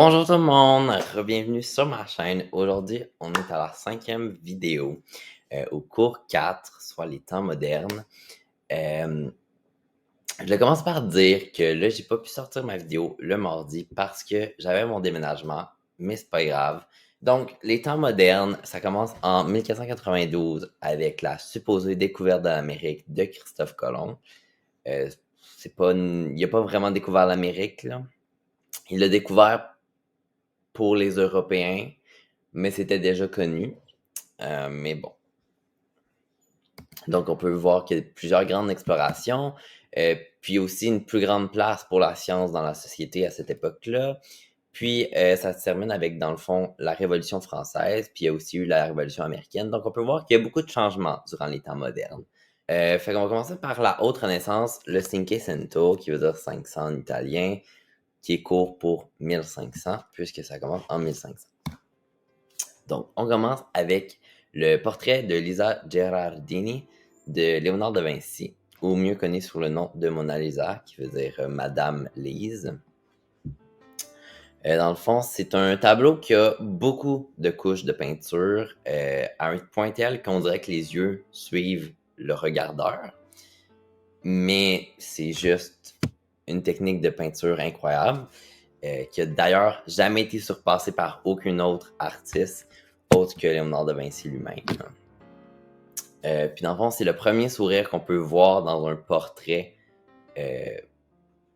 Bonjour tout le monde, bienvenue sur ma chaîne. Aujourd'hui, on est à la 5e vidéo au cours 4, soit les temps modernes. Euh, je commence par dire que là, j'ai pas pu sortir ma vidéo le mardi parce que j'avais mon déménagement, mais c'est pas grave. Donc, les temps modernes, ça commence en 1492 avec la supposée découverte de l'Amérique de Christophe Colomb. Euh, il a pas vraiment découvert l'Amérique, là. Il l'a découvert pour les Européens, mais c'était déjà connu. Mais bon. Donc, on peut voir qu'il y a plusieurs grandes explorations, puis aussi une plus grande place pour la science dans la société à cette époque-là. Puis, ça se termine avec, dans le fond, la Révolution française, puis il y a aussi eu la Révolution américaine. Donc, on peut voir qu'il y a beaucoup de changements durant les temps modernes. Fait qu'on va commencer par la Haute Renaissance, le Cinquecento, qui veut dire 500 en italien, qui est court pour 1500, puisque ça commence en 1500. Donc, on commence avec le portrait de Lisa Gherardini de Léonard de Vinci, ou mieux connu sous le nom de Mona Lisa, qui veut dire Madame Lise. Dans le fond, c'est un tableau qui a beaucoup de couches de peinture, à un point tel qu'on dirait que les yeux suivent le regardeur. Mais c'est juste une technique de peinture incroyable, qui a d'ailleurs jamais été surpassée par aucun autre artiste autre que Léonard de Vinci lui-même. Puis dans le fond, c'est le premier sourire qu'on peut voir dans un portrait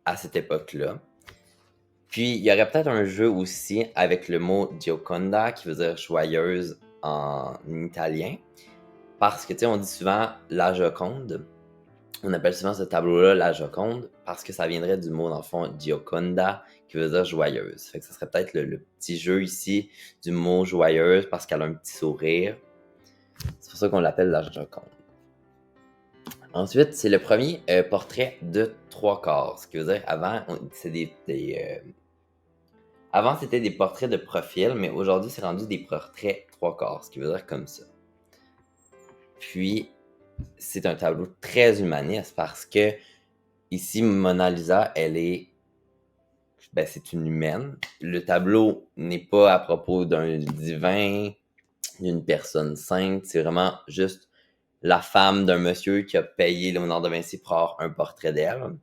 à cette époque-là. Puis il y aurait peut-être un jeu aussi avec le mot Gioconda, qui veut dire joyeuse en italien. Parce que, tu sais, on dit souvent la Joconde. On appelle souvent ce tableau-là la Joconde parce que ça viendrait du mot, dans le fond, Gioconda, qui veut dire joyeuse. Fait que ça serait peut-être le petit jeu ici du mot joyeuse parce qu'elle a un petit sourire. C'est pour ça qu'on l'appelle la Joconde. Ensuite, c'est le premier portrait de 3/4. Ce qui veut dire, avant, c'était des portraits de profil, mais aujourd'hui, c'est rendu des portraits 3/4. Ce qui veut dire comme ça. Puis, c'est un tableau très humaniste parce que ici, Mona Lisa, c'est une humaine. Le tableau n'est pas à propos d'un divin, d'une personne sainte. C'est vraiment juste la femme d'un monsieur qui a payé Léonard de Vinci pour avoir un portrait d'elle.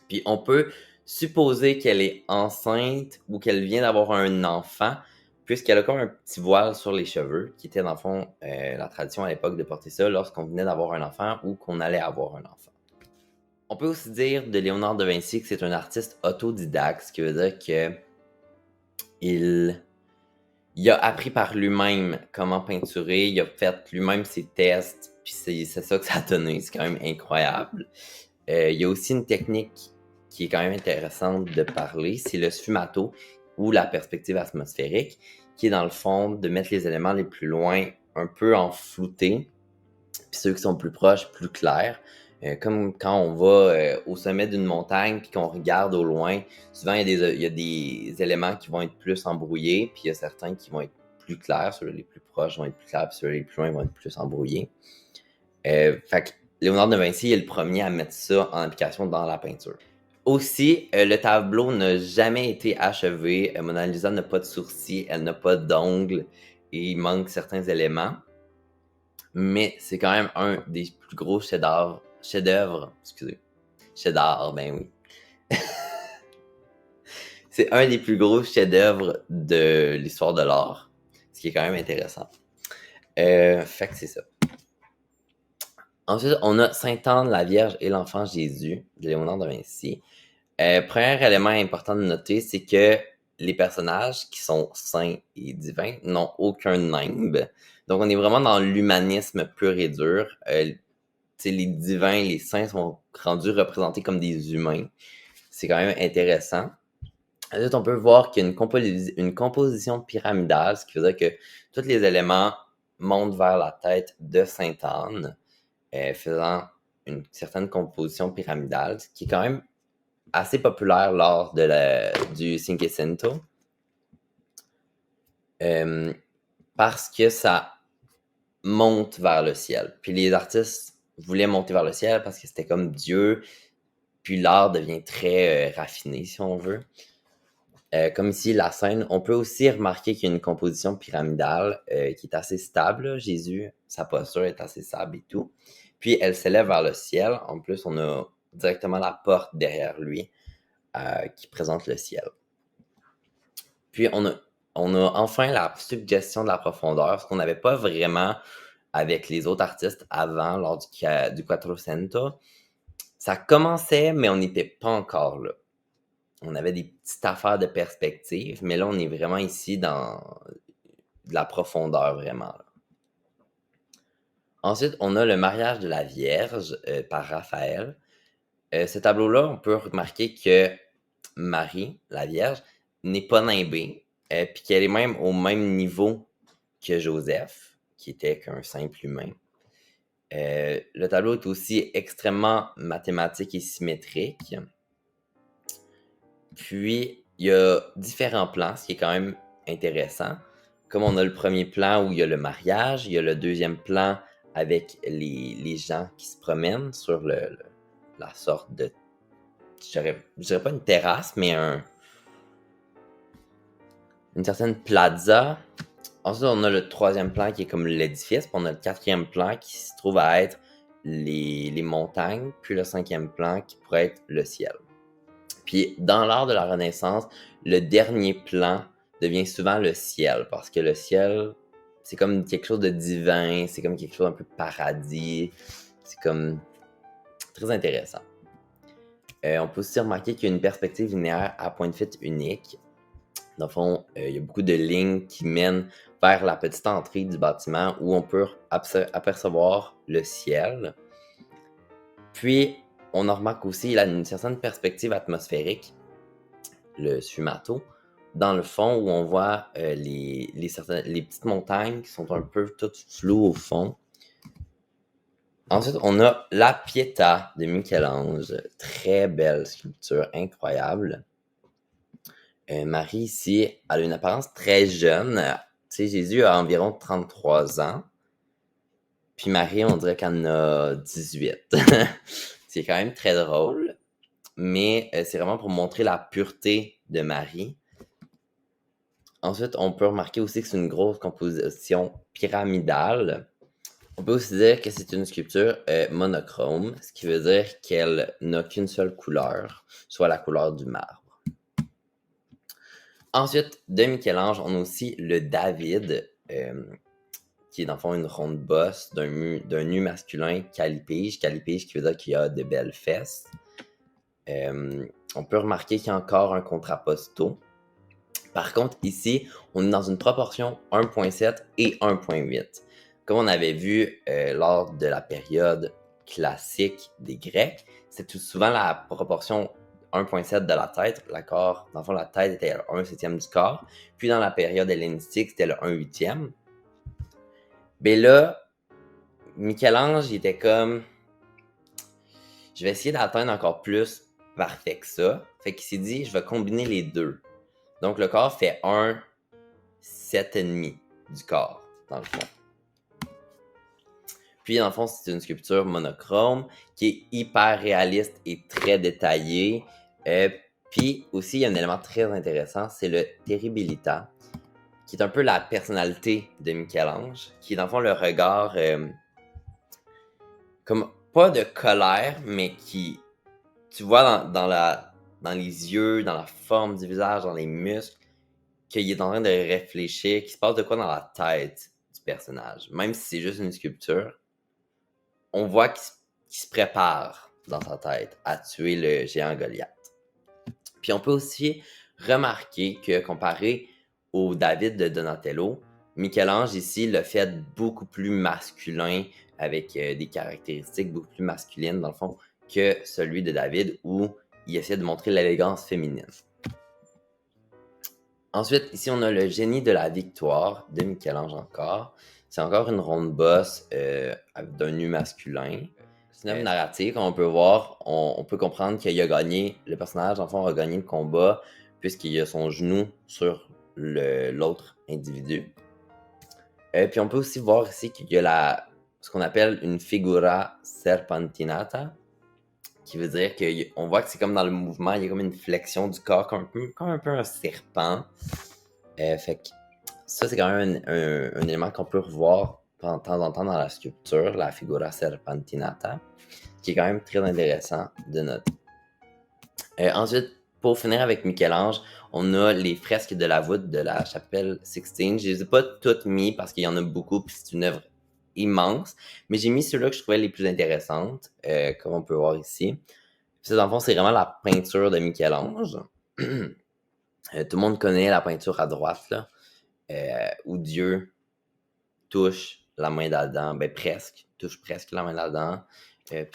Puis on peut supposer qu'elle est enceinte ou qu'elle vient d'avoir un enfant, puisqu'elle a comme un petit voile sur les cheveux, qui était dans le fond la tradition à l'époque de porter ça lorsqu'on venait d'avoir un enfant ou qu'on allait avoir un enfant. On peut aussi dire de Léonard de Vinci que c'est un artiste autodidacte, ce qui veut dire que il a appris par lui-même comment peinturer, il a fait lui-même ses tests, puis c'est ça que ça a donné, c'est quand même incroyable. Il y a aussi une technique qui est quand même intéressante de parler, c'est le sfumato ou la perspective atmosphérique, qui est dans le fond de mettre les éléments les plus loin un peu en flouté, puis ceux qui sont plus proches, plus clairs. Comme quand on va au sommet d'une montagne puis qu'on regarde au loin, souvent il y a des éléments qui vont être plus embrouillés, puis il y a certains qui vont être plus clairs, ceux les plus proches vont être plus clairs, puis ceux les plus loin vont être plus embrouillés. Fait que Léonard de Vinci est le premier à mettre ça en application dans la peinture. Aussi, le tableau n'a jamais été achevé. Mona Lisa n'a pas de sourcils, elle n'a pas d'ongles et il manque certains éléments. Mais c'est quand même un des plus gros chefs-d'œuvre, ben oui. C'est un des plus gros chefs-d'œuvre de l'histoire de l'art, ce qui est quand même intéressant. Fait que c'est ça. Ensuite, on a Sainte-Anne, la Vierge et l'Enfant Jésus de Léonard de Vinci. Premier élément important de noter, c'est que les personnages qui sont saints et divins n'ont aucun nimbe. Donc, on est vraiment dans l'humanisme pur et dur. Les divins, les saints sont rendus représentés comme des humains. C'est quand même intéressant. Ensuite, on peut voir qu'il y a une composition pyramidale, ce qui veut dire que tous les éléments montent vers la tête de Sainte-Anne, faisant une certaine composition pyramidale, ce qui est quand même assez populaire lors du Cinquecento. Parce que ça monte vers le ciel. Puis les artistes voulaient monter vers le ciel parce que c'était comme Dieu. Puis l'art devient très raffiné, si on veut. Comme ici, la scène, on peut aussi remarquer qu'il y a une composition pyramidale qui est assez stable. Là. Jésus, sa posture est assez stable et tout. Puis elle s'élève vers le ciel. En plus, on a directement la porte derrière lui qui présente le ciel. Puis on a enfin la suggestion de la profondeur, ce qu'on n'avait pas vraiment avec les autres artistes avant, lors du Quattrocento. Ça commençait, mais on n'était pas encore là. On avait des petites affaires de perspective, mais là, on est vraiment ici dans de la profondeur, vraiment. Là. Ensuite, on a le mariage de la Vierge par Raphaël. Ce tableau-là, on peut remarquer que Marie, la Vierge, n'est pas nimbée, puis qu'elle est même au même niveau que Joseph, qui était qu'un simple humain. Le tableau est aussi extrêmement mathématique et symétrique. Puis, il y a différents plans, ce qui est quand même intéressant. Comme on a le premier plan où il y a le mariage, il y a le deuxième plan avec les gens qui se promènent sur la sorte de... Je dirais pas une terrasse, mais une certaine plaza. Ensuite, on a le troisième plan qui est comme l'édifice, puis on a le quatrième plan qui se trouve à être les montagnes, puis le cinquième plan qui pourrait être le ciel. Puis dans l'art de la Renaissance, le dernier plan devient souvent le ciel, parce que le ciel, c'est comme quelque chose de divin, c'est comme quelque chose un peu paradis, c'est comme très intéressant. On peut aussi remarquer qu'il y a une perspective linéaire à point de fuite unique. Dans le fond, il y a beaucoup de lignes qui mènent vers la petite entrée du bâtiment où on peut apercevoir le ciel. Puis, on en remarque aussi une certaine perspective atmosphérique, le sfumato, dans le fond où on voit les petites montagnes qui sont un peu toutes floues au fond. Ensuite, on a la Pietà de Michel-Ange, très belle sculpture, incroyable. Marie ici, elle a une apparence très jeune. Tu sais, Jésus a environ 33 ans. Puis Marie, on dirait qu'elle en a 18. C'est quand même très drôle. Mais c'est vraiment pour montrer la pureté de Marie. Ensuite, on peut remarquer aussi que c'est une grosse composition pyramidale. On peut aussi dire que c'est une sculpture monochrome, ce qui veut dire qu'elle n'a qu'une seule couleur, soit la couleur du marbre. Ensuite, de Michel-Ange, on a aussi le David, qui est dans le fond une ronde bosse d'un nu masculin calipige. Calipige qui veut dire qu'il a de belles fesses. On peut remarquer qu'il y a encore un contrapposto. Par contre, ici, on est dans une proportion 1.7 et 1.8. Comme on avait vu lors de la période classique des Grecs, c'est tout souvent la proportion 1.7 de la tête. Le corps, dans le fond, la tête était le 1/7 du corps. Puis dans la période hellénistique, c'était le 1/8. Mais là, Michel-Ange, il était comme... Je vais essayer d'atteindre encore plus parfait que ça. Fait qu'il s'est dit, je vais combiner les deux. Donc le corps fait 7,5 du corps, dans le fond. Puis, dans le fond, c'est une sculpture monochrome qui est hyper réaliste et très détaillée. Puis aussi, il y a un élément très intéressant, c'est le Terribilità, qui est un peu la personnalité de Michel-Ange, qui est dans le fond le regard, comme pas de colère, mais qui, tu vois dans les yeux, dans la forme du visage, dans les muscles, qu'il est en train de réfléchir, qu'il se passe de quoi dans la tête du personnage. Même si c'est juste une sculpture, on voit qu'il se prépare dans sa tête à tuer le géant Goliath. Puis on peut aussi remarquer que comparé au David de Donatello, Michel-Ange ici le fait beaucoup plus masculin avec des caractéristiques beaucoup plus masculines dans le fond que celui de David où il essaie de montrer l'élégance féminine. Ensuite, ici on a le génie de la victoire de Michel-Ange encore. C'est encore une ronde bosse d'un nu masculin. C'est une œuvre narrative, comme on peut voir, on peut comprendre qu'il a gagné, le personnage, en fond, a gagné le combat, puisqu'il a son genou sur l'autre individu. Puis on peut aussi voir ici qu'il y a ce qu'on appelle une figura serpentinata, qui veut dire qu'on voit que c'est comme dans le mouvement, il y a comme une flexion du corps, comme un peu un serpent. Fait que ça, c'est quand même un élément qu'on peut revoir de temps en temps dans la sculpture, la figura serpentinata, qui est quand même très intéressant de noter. Ensuite, pour finir avec Michel-Ange, on a les fresques de la voûte de la chapelle Sixtine. Je les ai pas toutes mis parce qu'il y en a beaucoup, puis c'est une œuvre immense, mais j'ai mis ceux-là que je trouvais les plus intéressantes, comme on peut voir ici. Puis ça, dans le fond, c'est vraiment la peinture de Michel-Ange. Tout le monde connaît la peinture à droite, là, où Dieu touche la main d'Adam, ben presque, touche presque la main d'Adam.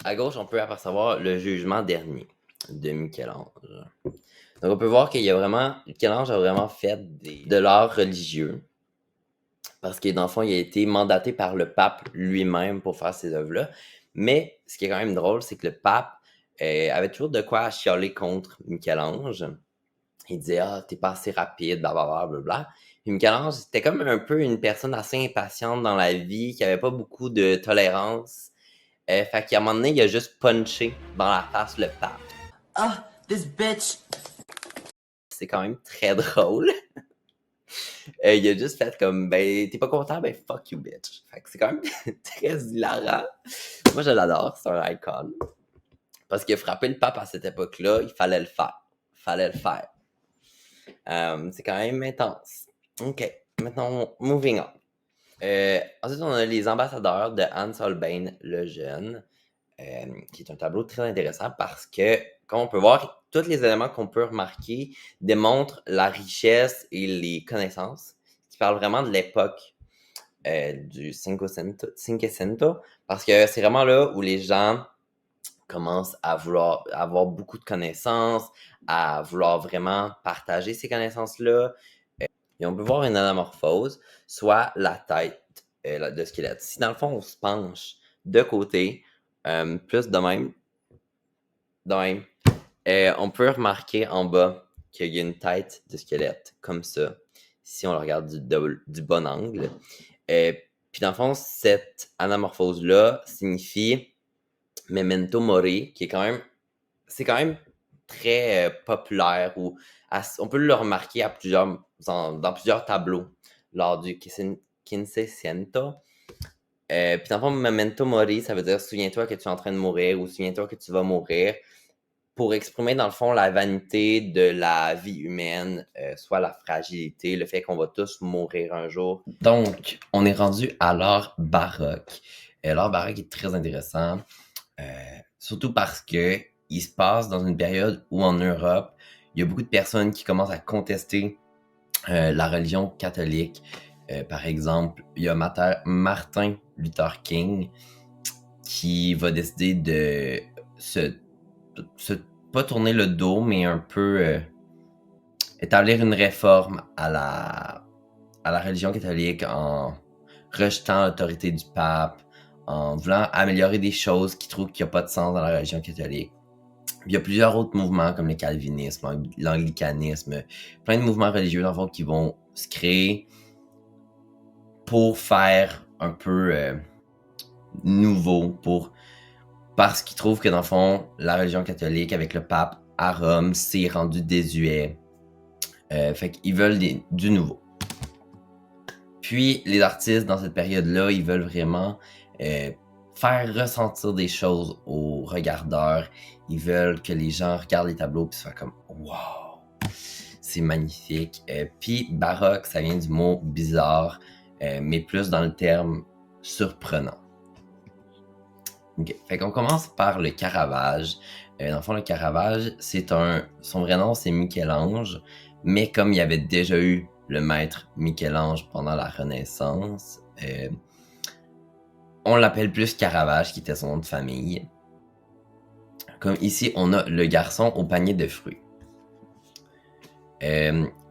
À gauche, on peut apercevoir le jugement dernier de Michel-Ange. Donc on peut voir qu'il y a vraiment, Michel-Ange a vraiment fait de l'art religieux, parce que dans le fond, il a été mandaté par le pape lui-même pour faire ces œuvres-là. Mais ce qui est quand même drôle, c'est que le pape avait toujours de quoi chialer contre Michel-Ange. Il disait « Ah, t'es pas assez rapide, blablabla, blablabla. » Puis Michel-Ange, c'était comme un peu une personne assez impatiente dans la vie, qui avait pas beaucoup de tolérance. Fait qu'à un moment donné, il a juste punché dans la face le pape. Ah, this bitch! C'est quand même très drôle. Il a juste fait comme, ben, t'es pas content, ben, fuck you, bitch. Fait que c'est quand même très hilarant. Moi, je l'adore, c'est un icon. Parce que frapper le pape à cette époque-là, il fallait le faire. Fallait le faire. C'est quand même intense. OK, maintenant, moving on. Ensuite, on a les ambassadeurs de Hans Holbein le Jeune, qui est un tableau très intéressant parce que, comme on peut voir, tous les éléments qu'on peut remarquer démontrent la richesse et les connaissances, qui parlent vraiment de l'époque du Cinquecento, parce que c'est vraiment là où les gens commencent à vouloir avoir beaucoup de connaissances, à vouloir vraiment partager ces connaissances-là. Et on peut voir une anamorphose, soit la tête de squelette. Si dans le fond, on se penche de côté, plus de même, on peut remarquer en bas qu'il y a une tête de squelette, comme ça, si on le regarde du bon angle. Puis dans le fond, cette anamorphose-là signifie Memento Mori, qui est c'est quand même très populaire, ou on peut le remarquer dans plusieurs tableaux lors du Quinquecento. Puis dans le fond, Memento Mori, ça veut dire souviens-toi que tu es en train de mourir ou souviens-toi que tu vas mourir, pour exprimer dans le fond la vanité de la vie humaine, soit la fragilité, le fait qu'on va tous mourir un jour. Donc, on est rendu à l'art baroque. L'art baroque est très intéressant, surtout parce que il se passe dans une période où en Europe, il y a beaucoup de personnes qui commencent à contester la religion catholique. Par exemple, il y a Martin Luther King qui va décider de pas tourner le dos, mais un peu établir une réforme à la religion catholique en rejetant l'autorité du pape, en voulant améliorer des choses qu'il trouve qu'il n'y a pas de sens dans la religion catholique. Il y a plusieurs autres mouvements comme le calvinisme, l'anglicanisme, plein de mouvements religieux dans le fond qui vont se créer pour faire un peu nouveau, parce qu'ils trouvent que dans le fond, la religion catholique avec le pape à Rome s'est rendu désuet. Fait qu'ils veulent du nouveau. Puis les artistes dans cette période-là, ils veulent vraiment faire ressentir des choses aux regardeurs. Ils veulent que les gens regardent les tableaux puis soient comme « Wow! C'est magnifique! » Puis baroque, ça vient du mot bizarre, mais plus dans le terme surprenant. Okay. Fait qu'on commence par le Caravage. Dans le fond, le Caravage, son vrai nom, c'est Michel-Ange, mais comme il y avait déjà eu le maître Michel-Ange pendant la Renaissance, on l'appelle plus Caravage, qui était son nom de famille. Comme ici, on a le garçon au panier de fruits.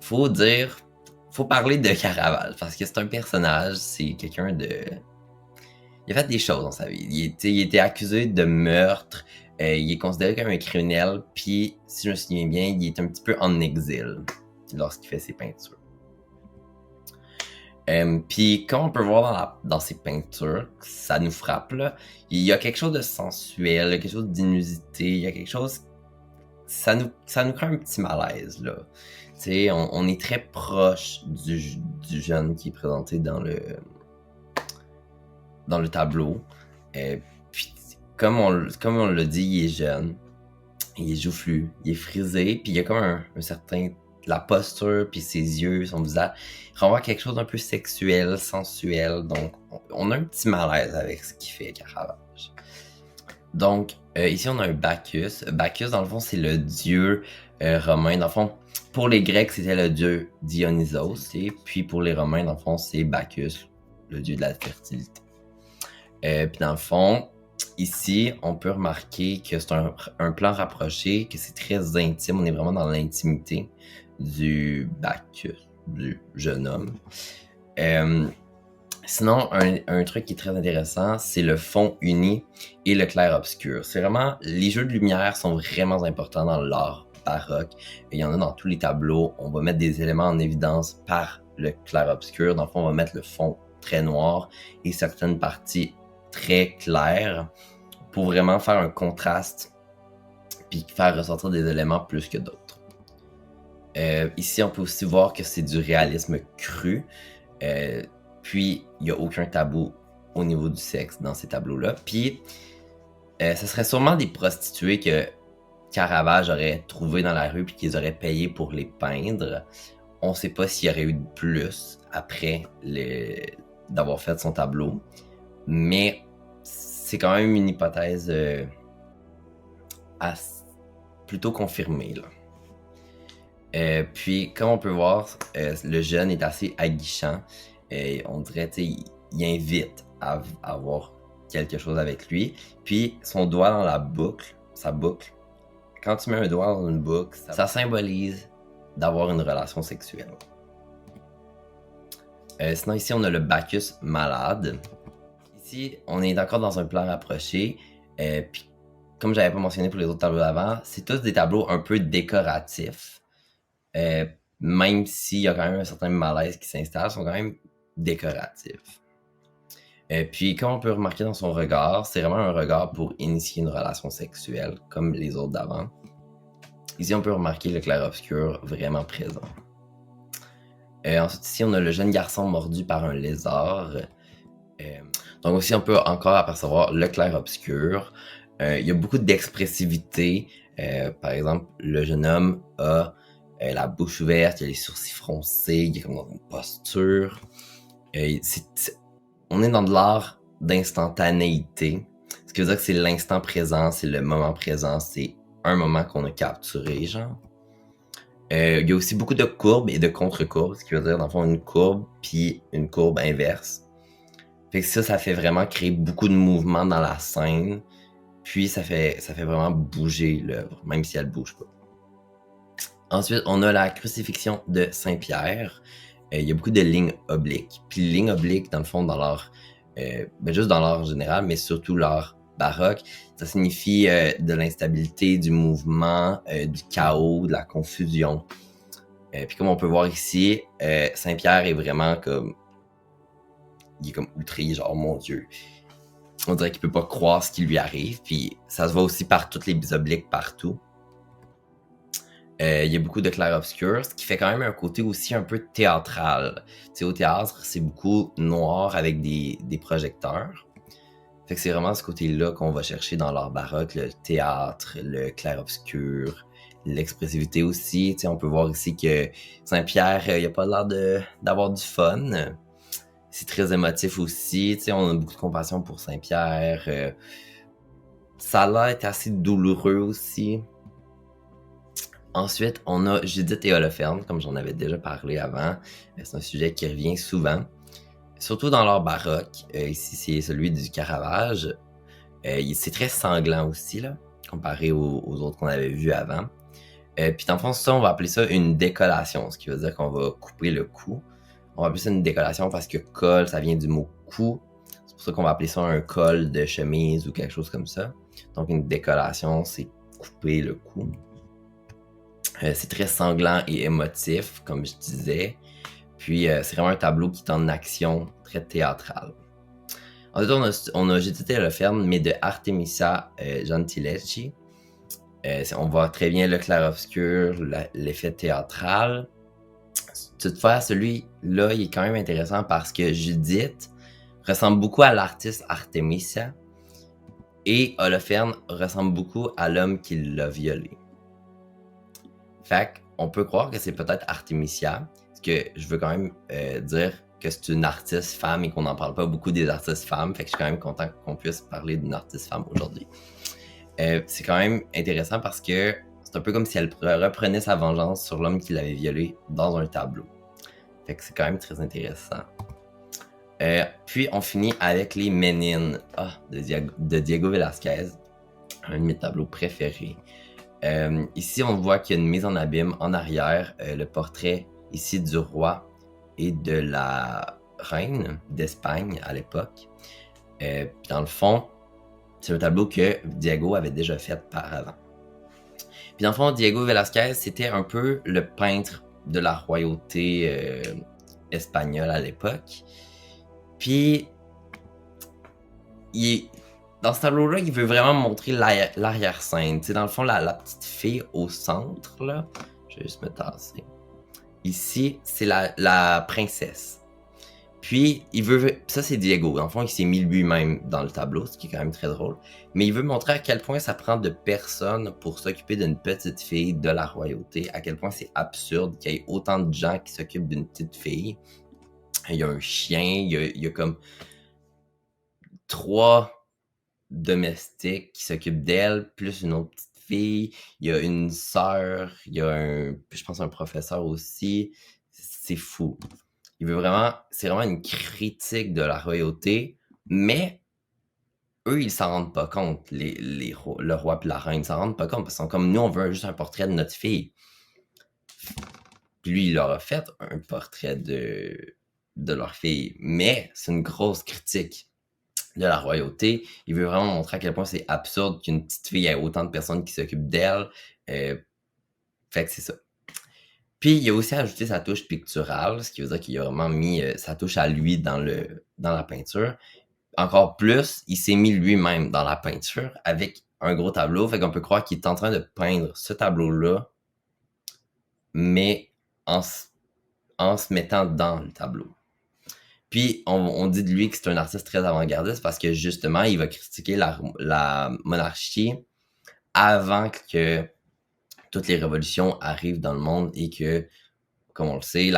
Faut parler de Caravage, parce que c'est un personnage, c'est quelqu'un de... Il a fait des choses dans sa vie. Il était accusé de meurtre, il est considéré comme un criminel, puis, si je me souviens bien, il est un petit peu en exil lorsqu'il fait ses peintures. Puis comme on peut voir dans ses peintures, ça nous frappe, là. Il y a quelque chose de sensuel, quelque chose d'inusité, il y a quelque chose... Ça nous crée un petit malaise, là. Tu sais, on est très proche du jeune qui est présenté dans le tableau. Puis comme on l'a dit, il est jeune, il est joufflu, il est frisé, puis il y a comme un certain... La posture, puis ses yeux, son visage, renvoie quelque chose d'un peu sexuel, sensuel. Donc, on a un petit malaise avec ce qu'il fait, Caravage. Donc, ici, on a un Bacchus. Bacchus, dans le fond, c'est le dieu romain. Dans le fond, pour les Grecs, c'était le dieu Dionysos. Et puis, pour les Romains, dans le fond, c'est Bacchus, le dieu de la fertilité. Puis, dans le fond, ici, on peut remarquer que c'est un plan rapproché, que c'est très intime. On est vraiment dans l'intimité du Bacchus, du jeune homme. Sinon, un truc qui est très intéressant, c'est le fond uni et le clair-obscur. C'est vraiment... Les jeux de lumière sont vraiment importants dans l'art baroque. Il y en a dans tous les tableaux. On va mettre des éléments en évidence par le clair-obscur. Dans le fond, on va mettre le fond très noir et certaines parties très claires pour vraiment faire un contraste puis faire ressortir des éléments plus que d'autres. Ici, on peut aussi voir que c'est du réalisme cru. Puis, il n'y a aucun tabou au niveau du sexe dans ces tableaux-là. Puis, ce serait sûrement des prostituées que Caravage aurait trouvées dans la rue puis qu'ils auraient payé pour les peindre. On ne sait pas s'il y aurait eu plus après d'avoir fait son tableau. Mais c'est quand même une hypothèse plutôt confirmée, là. Puis, comme on peut voir, le jeune est assez aguichant. On dirait, tu sais, il invite à avoir quelque chose avec lui. Puis, son doigt dans sa boucle, quand tu mets un doigt dans une boucle, ça symbolise d'avoir une relation sexuelle. Sinon, ici, on a le Bacchus malade. Ici, on est encore dans un plan rapproché. Puis, comme j'avais pas mentionné pour les autres tableaux d'avant, c'est tous des tableaux un peu décoratifs. Même s'il y a quand même un certain malaise qui s'installe, sont quand même décoratifs. Puis, comme on peut remarquer dans son regard, c'est vraiment un regard pour initier une relation sexuelle, comme les autres d'avant. Ici, on peut remarquer le clair-obscur vraiment présent. Ensuite, ici, on a le jeune garçon mordu par un lézard. Donc aussi, on peut encore apercevoir le clair-obscur. Il y a beaucoup d'expressivité. Par exemple, le jeune homme a la bouche ouverte, il a les sourcils froncés, il est comme dans une posture. On est dans de l'art d'instantanéité. Ce qui veut dire que c'est l'instant présent, c'est le moment présent, c'est un moment qu'on a capturé, genre. Il y a aussi beaucoup de courbes et de contre-courbes, ce qui veut dire dans le fond une courbe puis une courbe inverse. Fait que ça fait vraiment créer beaucoup de mouvements dans la scène, puis ça fait vraiment bouger l'œuvre, même si elle bouge pas. Ensuite, on a la crucifixion de Saint-Pierre. Il y a beaucoup de lignes obliques. Puis les lignes obliques, dans le fond, dans l'art, juste dans l'art en général, mais surtout l'art baroque, ça signifie de l'instabilité, du mouvement, du chaos, de la confusion. Puis comme on peut voir ici, Saint-Pierre est vraiment comme... Il est comme outré, genre, mon Dieu. On dirait qu'il peut pas croire ce qui lui arrive. Puis ça se voit aussi par toutes les obliques partout. Il y a beaucoup de clair-obscur, ce qui fait quand même un côté aussi un peu théâtral. Tu sais, au théâtre, c'est beaucoup noir avec des projecteurs. Fait que c'est vraiment ce côté-là qu'on va chercher dans l'art baroque, le théâtre, le clair-obscur, l'expressivité aussi. Tu sais, on peut voir ici que Saint-Pierre, il a pas l'air d'avoir du fun. C'est très émotif aussi. Tu sais, on a beaucoup de compassion pour Saint-Pierre. Ça a l'air d'être assez douloureux aussi. Ensuite, on a Judith et Holoferne, comme j'en avais déjà parlé avant. C'est un sujet qui revient souvent, surtout dans l'art baroque. Ici, c'est celui du Caravage. C'est très sanglant aussi, là, comparé aux autres qu'on avait vus avant. Puis dans le fond, ça, on va appeler ça une décollation, ce qui veut dire qu'on va couper le cou. On va appeler ça une décollation parce que col, ça vient du mot cou. C'est pour ça qu'on va appeler ça un col de chemise ou quelque chose comme ça. Donc une décollation, c'est couper le cou. C'est très sanglant et émotif, comme je disais. Puis c'est vraiment un tableau qui est en action, très théâtral. Ensuite, on a J'ai été le ferme, mais de Artemisia Gentileschi. On voit très bien le clair-obscur, l'effet théâtral. Toutefois, celui-là, il est quand même intéressant parce que Judith ressemble beaucoup à l'artiste Artemisia et Holoferne ressemble beaucoup à l'homme qui l'a violé. Fait qu'on peut croire que c'est peut-être Artemisia, parce que je veux quand même dire que c'est une artiste femme et qu'on n'en parle pas beaucoup des artistes femmes, fait que je suis quand même content qu'on puisse parler d'une artiste femme aujourd'hui. C'est quand même intéressant parce que c'est un peu comme si elle reprenait sa vengeance sur l'homme qui l'avait violée dans un tableau. Fait que c'est quand même très intéressant. Puis on finit avec les Ménines de Diego Velázquez, un de mes tableaux préférés. Ici, on voit qu'il y a une mise en abîme en arrière, le portrait ici du roi et de la reine d'Espagne à l'époque. Puis dans le fond, c'est un tableau que Diego avait déjà fait par avant. Puis dans le fond, Diego Velázquez, c'était un peu le peintre de la royauté espagnole à l'époque. Puis, dans ce tableau-là, il veut vraiment montrer l'arrière-scène. Tu sais, dans le fond, la petite fille au centre, là. Je vais juste me tasser. Ici, c'est la princesse. Puis, ça c'est Diego. Dans le fond, il s'est mis lui-même dans le tableau, ce qui est quand même très drôle. Mais il veut montrer à quel point ça prend de personnes pour s'occuper d'une petite fille de la royauté. À quel point c'est absurde qu'il y ait autant de gens qui s'occupent d'une petite fille. Il y a un chien, il y a comme 3 domestiques qui s'occupent d'elle, plus une autre petite fille. Il y a une sœur, il y a je pense un professeur aussi. C'est fou. C'est vraiment une critique de la royauté, mais eux, ils s'en rendent pas compte, le roi et la reine, ils s'en rendent pas compte, parce qu'ils sont comme nous, on veut juste un portrait de notre fille. Puis lui, il leur a fait un portrait de leur fille, mais c'est une grosse critique de la royauté. Il veut vraiment montrer à quel point c'est absurde qu'une petite fille ait autant de personnes qui s'occupent d'elle. Fait que c'est ça. Puis, il a aussi ajouté sa touche picturale, ce qui veut dire qu'il a vraiment mis sa touche à lui dans la peinture. Encore plus, il s'est mis lui-même dans la peinture avec un gros tableau. Fait qu'on peut croire qu'il est en train de peindre ce tableau-là, mais en se mettant dans le tableau. Puis, on dit de lui que c'est un artiste très avant-gardiste parce que, justement, il va critiquer la monarchie avant que toutes les révolutions arrivent dans le monde et que, comme on le sait,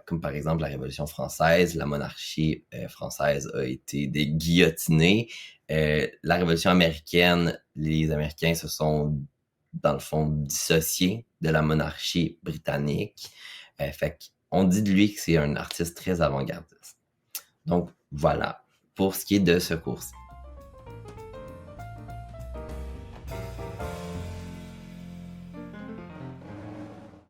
comme par exemple la Révolution française, la monarchie française a été guillotinée. La Révolution américaine, les Américains se sont, dans le fond, dissociés de la monarchie britannique. Fait qu'on dit de lui que c'est un artiste très avant-gardiste. Donc, voilà, pour ce qui est de ce cours-ci.